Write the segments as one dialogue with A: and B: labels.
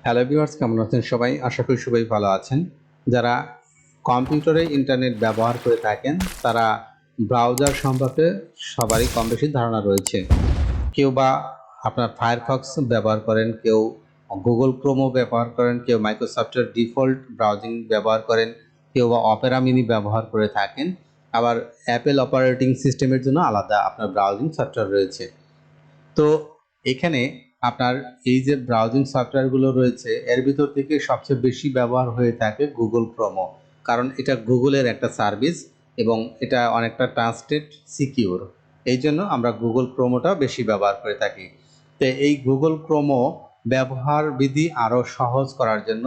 A: Hello viewers, কেমন আছেন সবাই? আশা করি সবাই ভালো আছেন। যারা কম্পিউটারে ইন্টারনেট ব্যবহার করে থাকেন তারা ব্রাউজার সম্পর্কে সবারই কম বেশি ধারণা রয়েছে। কেউ বা আপনার ফায়ারফক্স ব্যবহার করেন, কেউ গুগল ক্রোমও ব্যবহার করেন, কেউ মাইক্রোসফটের ডিফল্ট ব্রাউজিং ব্যবহার করেন, কেউ বা অপেরা মিনি ব্যবহার করে থাকেন। আবার অ্যাপেল অপারেটিং সিস্টেমের জন্য আলাদা আপনার ব্রাউজিং সফটওয়্যার রয়েছে। তো এখানে আপনার এই যে ব্রাউজিং সফটওয়্যারগুলো রয়েছে এর ভিতর থেকে সবচেয়ে বেশি ব্যবহার হয়ে থাকে গুগল ক্রোমো, কারণ এটা গুগলের একটা সার্ভিস এবং এটা অনেকটা ট্রাস্টেড সিকিউর। এই জন্য আমরা গুগল ক্রোমোটা বেশি ব্যবহার করে থাকি। তো এই গুগল ক্রোমো ব্যবহার বিধি আরও সহজ করার জন্য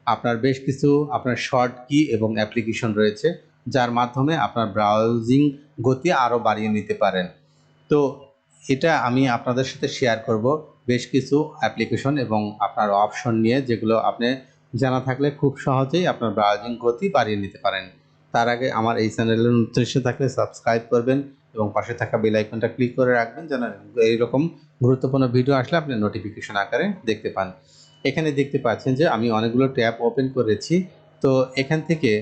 A: আপনার বেশ কিছু আপনার শর্ট কি এবং অ্যাপ্লিকেশন রয়েছে, যার মাধ্যমে আপনার ব্রাউজিং গতি আরও বাড়িয়ে নিতে পারেন। তো এটা আমি আপনাদের সাথে শেয়ার করব বেশ কিছু অ্যাপ্লিকেশন এবং আপনার অপশন নিয়ে, যেগুলো আপনি জানা থাকলে খুব সহজেই আপনার ব্রাউজিং গতি বাড়িয়ে নিতে পারেন। তার আগে আমার এই চ্যানেলের উদ্দেশ্যে থাকলে সাবস্ক্রাইব করবেন এবং পাশে থাকা বেল আইকনটা ক্লিক করে রাখবেন, যেন এইরকম গুরুত্বপূর্ণ ভিডিও আসলে আপনি নোটিফিকেশন আকারে দেখতে পান। এখানে দেখতে পাচ্ছেন যে আমি অনেকগুলো ট্যাব ওপেন করেছি। তো এখান থেকে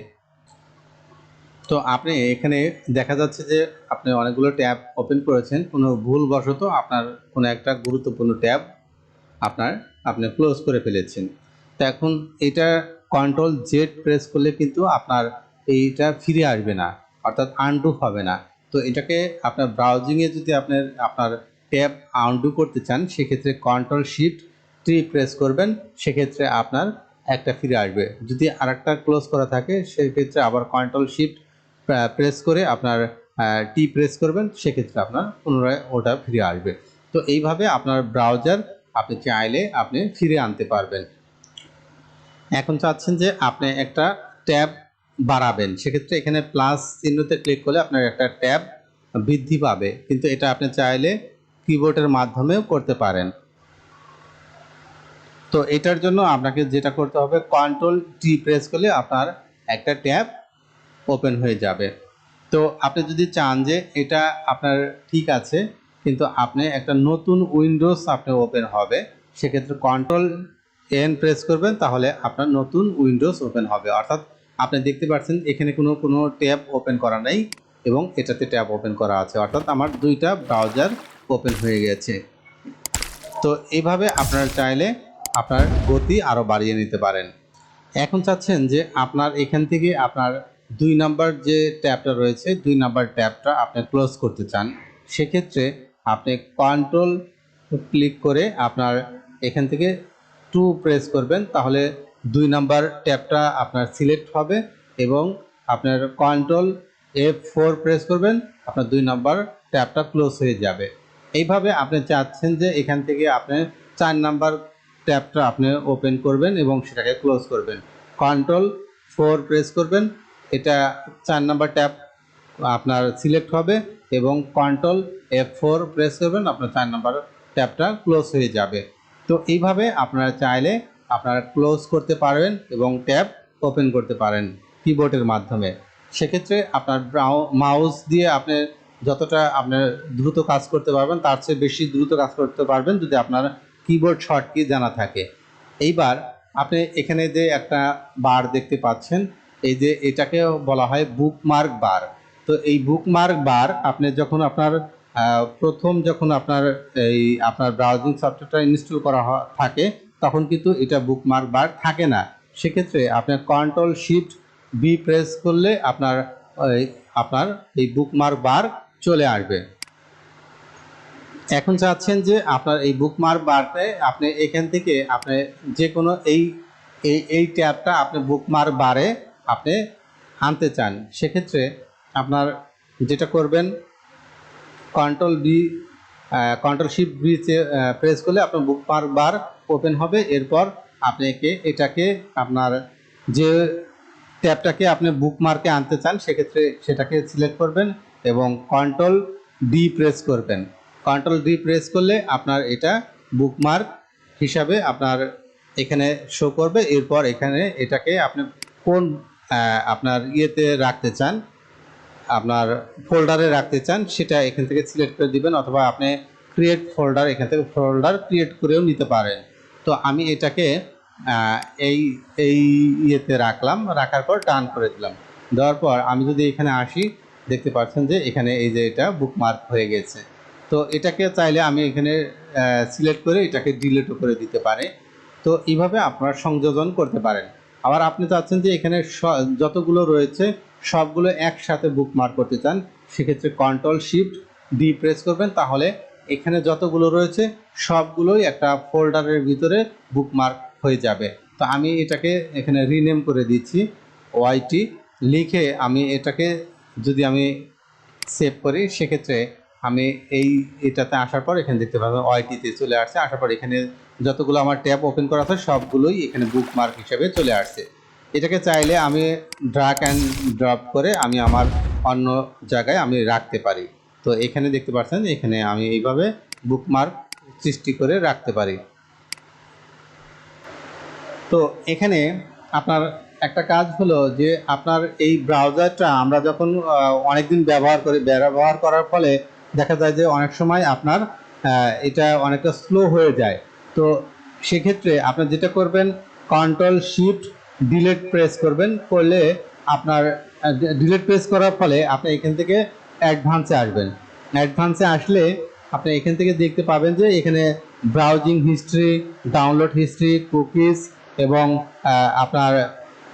A: আপনি এখানে দেখা যাচ্ছে যে আপনি অনেকগুলো ট্যাব ওপেন করেছেন, কোনো ভুলবশত আপনার কোনো একটা গুরুত্বপূর্ণ ট্যাব আপনি ক্লোজ করে ফেলেছেন। তো এখন এটা কন্ট্রোল জেড প্রেস করলে কিন্তু আপনার এইটা ফিরে আসবে না, অর্থাৎ আনডু হবে না। তো এটাকে আপনার ব্রাউজিংয়ে যদি আপনার ট্যাব আনডু করতে চান, সেক্ষেত্রে কন্ট্রোল শিফট টি প্রেস করবেন, সেক্ষেত্রে আপনার একটা ফিরে আসবে। যদি আরেকটা ক্লোজ করা থাকে সেক্ষেত্রে আবার কন্ট্রোল শিফট প্রেস করে আপনার টি প্রেস করবেন, সেক্ষেত্রে আপনার পুনরায় ওটা ফিরে আসবে। তো এইভাবে আপনার ব্রাউজার আপনি চাইলে আপনি ফিরে আনতে পারবেন। এখন চাচ্ছেন যে আপনি একটা ট্যাব বাড়াবেন, সেক্ষেত্রে এখানে প্লাস চিহ্নতে ক্লিক করলে আপনার একটা ট্যাব বৃদ্ধি পাবে, কিন্তু এটা আপনি চাইলে কিবোর্ডের মাধ্যমেও করতে পারেন। তো এটার জন্য আপনাকে যেটা করতে হবে, কন্ট্রোল টি প্রেস করলে আপনার একটা ট্যাব ওপেন হয়ে যাবে। তো আপনি যদি চান যে এটা আপনার ঠিক আছে কিন্তু আপনি একটা নতুন উইন্ডোজ আপনার ওপেন হবে, সেক্ষেত্রে কন্ট্রোল এন প্রেস করবেন, তাহলে আপনার নতুন উইন্ডোজ ওপেন হবে। অর্থাৎ আপনি দেখতে পাচ্ছেন এখানে কোনো ট্যাব ওপেন করা নেই এবং এটাতে ট্যাব ওপেন করা আছে, অর্থাৎ আমার দুইটা ব্রাউজার ওপেন হয়ে গেছে। তো এইভাবে আপনারা চাইলে আপনার গতি আরও বাড়িয়ে নিতে পারেন। এখন চাচ্ছেন যে আপনার এখান থেকে আপনার 2 নাম্বার যে ট্যাবটা রয়েছে, 2 নাম্বার ট্যাবটা আপনি ক্লোজ করতে চান, সেক্ষেত্রে আপনি কন্ট্রোল ক্লিক করে আপনার এখান থেকে 2 প্রেস করবেন, তাহলে 2 নাম্বার ট্যাবটা আপনার সিলেক্ট হবে এবং আপনার কন্ট্রোল F4 প্রেস করবেন, আপনার 2 নাম্বার ট্যাবটা ক্লোজ হয়ে যাবে। এইভাবে আপনি চাচ্ছেন যে এখান থেকে আপনি 4 নাম্বার ট্যাবটা আপনি ওপেন করবেন এবং সেটাকে ক্লোজ করবেন। কন্ট্রোল 4 প্রেস করবেন, এটা 4 নাম্বার ট্যাব আপনার সিলেক্ট হবে এবং কন্ট্রোল F4 প্রেস করবেন, আপনার 4 নাম্বার ট্যাবটা ক্লোজ হয়ে যাবে। তো এইভাবে আপনারা চাইলে আপনারা ক্লোজ করতে পারবেন এবং ট্যাব ওপেন করতে পারেন কিবোর্ডের মাধ্যমে। সেক্ষেত্রে আপনার মাউস দিয়ে আপনি যতটা আপনার দ্রুত কাজ করতে পারবেন, তার চেয়ে বেশি দ্রুত কাজ করতে পারবেন যদি আপনার কিবোর্ড শর্টকি জানা থাকে। এইবার আপনি এখানে যে একটা বার দেখতে পাচ্ছেন, এই যে এটাকে বলা হয় বুকমার্ক বার। তো এই বুকমার্ক বার আপনি যখন আপনার যখন আপনার আপনার ব্রাউজিং সফটওয়্যারটা ইনস্টল করা থাকে, তখন কিন্তু এটা বুকমার্ক বার থাকে না। সেক্ষেত্রে আপনার কন্ট্রোল শিফট বি প্রেস করলে আপনার এই বুকমার্ক বার চলে আসবে। এখন চাচ্ছেন যে আপনার এই বুকমার্ক বারে আপনি এখান থেকে আপনি যে কোনো এই ট্যাবটা আপনি বুকমার্ক বারে আপনি আনতে চান, সেক্ষেত্রে আপনার যেটা করবেন, কন্ট্রোল শিফট বি প্রেস করলে আপনার বুকমার্ক বার ওপেন হবে। এরপর আপনি এটাকে আপনার যে ট্যাবটাকে আপনি বুকমার্কে আনতে চান, সেক্ষেত্রে সেটাকে সিলেক্ট করবেন এবং কন্ট্রোল ডি প্রেস করবেন। কন্ট্রোল ডি প্রেস করলে আপনার এটা বুকমার্ক হিসাবে আপনার এখানে শো করবে। এরপর এখানে এটাকে আপনি কোন আপনার ইয়েতে রাখতে চান, আপনার ফোল্ডারে রাখতে চান, সেটা এখান থেকে সিলেক্ট করে দিবেন, অথবা আপনি ক্রিয়েট ফোল্ডার, এখান থেকে ফোল্ডার ক্রিয়েট করেও নিতে পারেন। তো আমি এটাকে এই এই ইয়েতে রাখলাম, রাখার পর টান করে দিলাম। দেওয়ার পর আমি যদি এখানে আসি, দেখতে পাচ্ছেন যে এখানে এই যে এটা বুকমার্ক হয়ে গেছে। তো এটাকে চাইলে আমি এখানে সিলেক্ট করে এটাকে ডিলিটও করে দিতে পারি। তো এইভাবে আপনারা সংযোজন করতে পারেন। আবার আপনি চাচ্ছেন যে এখানে যতগুলো রয়েছে সবগুলো একসাথে বুকমার্ক করতে চান, সেক্ষেত্রে কন্ট্রোল-শিফট-ডি প্রেস করবেন, তাহলে এখানে যতগুলো রয়েছে সবগুলোই একটা ফোল্ডারের ভিতরে বুকমার্ক হয়ে যাবে। তো আমি এটাকে এখানে রিনেম করে দিচ্ছি ওয়াইটি লিখে। আমি এটাকে যদি আমি সেভ করি, সেক্ষেত্রে আমি এটাতে আসার পর এখানে দেখতে পাবেন ওয়াইটিতে চলে আসছে। আসার পর এখানে যতগুলো আমার ট্যাব ওপেন করা আছে সবগুলোই এখানে বুকমার্ক হিসেবে চলে আসছে। এটাকে চাইলে আমি ড্র্যাগ অ্যান্ড ড্রপ করে আমি আমার অন্য জায়গায় আমি রাখতে পারি। তো এখানে দেখতে পাচ্ছেন এখানে আমি এইভাবে বুকমার্ক সৃষ্টি করে রাখতে পারি। তো এখানে আপনার একটা কাজ হলো যে আপনার এই ব্রাউজারটা আমরা যখন অনেকদিন ব্যবহার করার ফলে দেখা যায় যে অনেক সময় আপনার এটা অনেকটা স্লো হয়ে যায়। তো সেক্ষেত্রে আপনার যেটা করবেন, কন্ট্রোল-শিফট-ডিলিট প্রেস করবেন। করলে আপনার ডিলিট প্রেস করার ফলে আপনি এখান থেকে অ্যাডভান্সে আসবেন। অ্যাডভান্সে আসলে আপনি এখান থেকে দেখতে পাবেন যে এখানে browsing history, download history, cookies এবং আপনার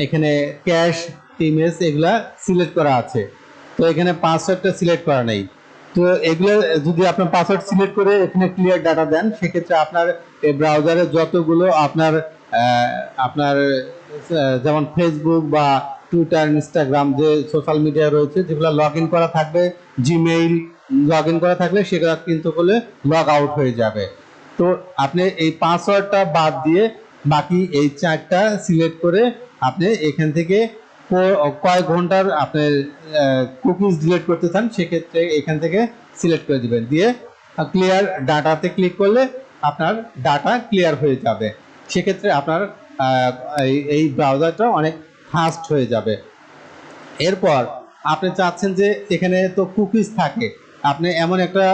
A: এখানে ক্যাশ, ইমেজ এগুলা সিলেক্ট করা আছে। তো এখানে পাসওয়ার্ডটা সিলেক্ট করা নেই। তো এগুলো যদি আপনার পাসওয়ার্ড সিলেক্ট করে এখানে ক্লিয়ার ডাটা দেন, সেক্ষেত্রে আপনার এই ব্রাউজারে যতগুলো আপনার আপনার যেমন ফেসবুক বা টুইটার, ইনস্টাগ্রাম যে সোশ্যাল মিডিয়া রয়েছে, যেগুলো লগ ইন করা থাকবে, জিমেইল লগ ইন করা থাকলে সেগুলো কিন্তু করলে লগ আউট হয়ে যাবে। তো আপনি এই পাসওয়ার্ডটা বাদ দিয়ে বাকি এই 4টা সিলেক্ট করে আপনি এখান থেকে কয় ঘন্টার আপনার কুকিজ ডিলিট করতে চান, সেক্ষেত্রে এখান থেকে সিলেক্ট করে দিবেন। দিয়ে ক্লিয়ার ডাটাতে ক্লিক করলে আপনার ডাটা ক্লিয়ার হয়ে যাবে। সেক্ষেত্রে আপনার এই ব্রাউজারটা অনেক ফাস্ট হয়ে যাবে। এরপর আপনি চাচ্ছেন যে এখানে তো কুকিজ থাকে, আপনি এমন একটা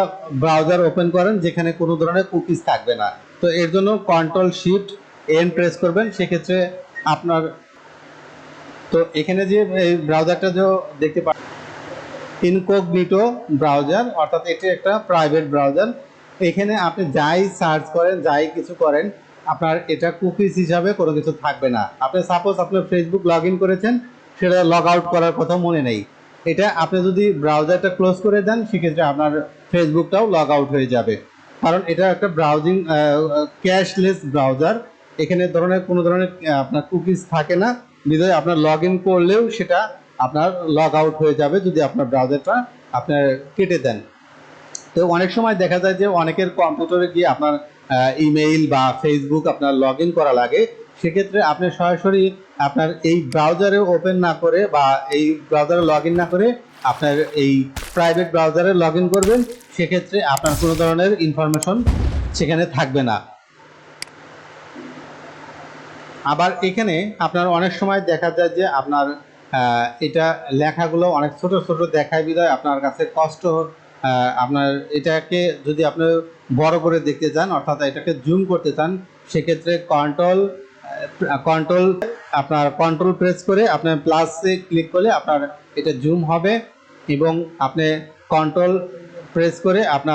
A: ব্রাউজার ওপেন করেন যেখানে কোনো ধরনের কুকিজ থাকবে না। তো এর জন্য কন্ট্রোল-শিফট-এন প্রেস করবেন। সেক্ষেত্রে আপনার তো এখানে যে এই ব্রাউজারটা যে দেখতে পাচ্ছেন ইনকগনিটো ব্রাউজার, অর্থাৎ এটি একটা প্রাইভেট ব্রাউজার। এখানে আপনি যাই সার্চ করেন, যাই কিছু করেন, আপনার এটা কুকিজ হিসাবে কোনো কিছু থাকবে না। আপনি সাপোজ আপনি ফেসবুক লগ ইন করেছেন, সেটা লগ আউট করার কথা মনে নেই, এটা আপনি যদি ব্রাউজারটা ক্লোজ করে দেন, সেক্ষেত্রে আপনার ফেসবুকটাও লগ আউট হয়ে যাবে। কারণ এটা একটা ব্রাউজিং ক্যাশলেস ব্রাউজার, এখানে কোনো ধরনের আপনার কুকিজ থাকে না, বিধায় আপনার লগ ইন করলেও সেটা আপনার লগ আউট হয়ে যাবে যদি আপনার ব্রাউজারটা আপনার কেটে দেন। তো অনেক সময় দেখা যায় যে অনেকের কম্পিউটারে গিয়ে আপনার ইমেইল বা ফেসবুক আপনার লগ ইন করা লাগে। সেক্ষেত্রে আপনি সরাসরি আপনার এই ব্রাউজারে ওপেন না করে বা এই ব্রাউজারে লগ ইন না করে আপনার এই প্রাইভেট ব্রাউজারে লগ ইন করবেন। সেক্ষেত্রে আপনার কোনো ধরনের ইনফরমেশন সেখানে থাকবে না। আবার এখানে আপনার অনেক সময় দেখা যায় যে আপনার এটা লেখাগুলো অনেক ছোট ছোট দেখায়, বিধায় আপনার কাছে কষ্ট। আপনার এটাকে যদি আপনি বড় করে দেখতে চান, অর্থাৎ এটাকে জুম করতে চান, সেক্ষেত্রে কন্ট্রোল প্রেস করে আপনার প্লাসে ক্লিক করলে আপনার এটা জুম হবে। এবং আপনি কন্ট্রোল প্রেস করে আপনার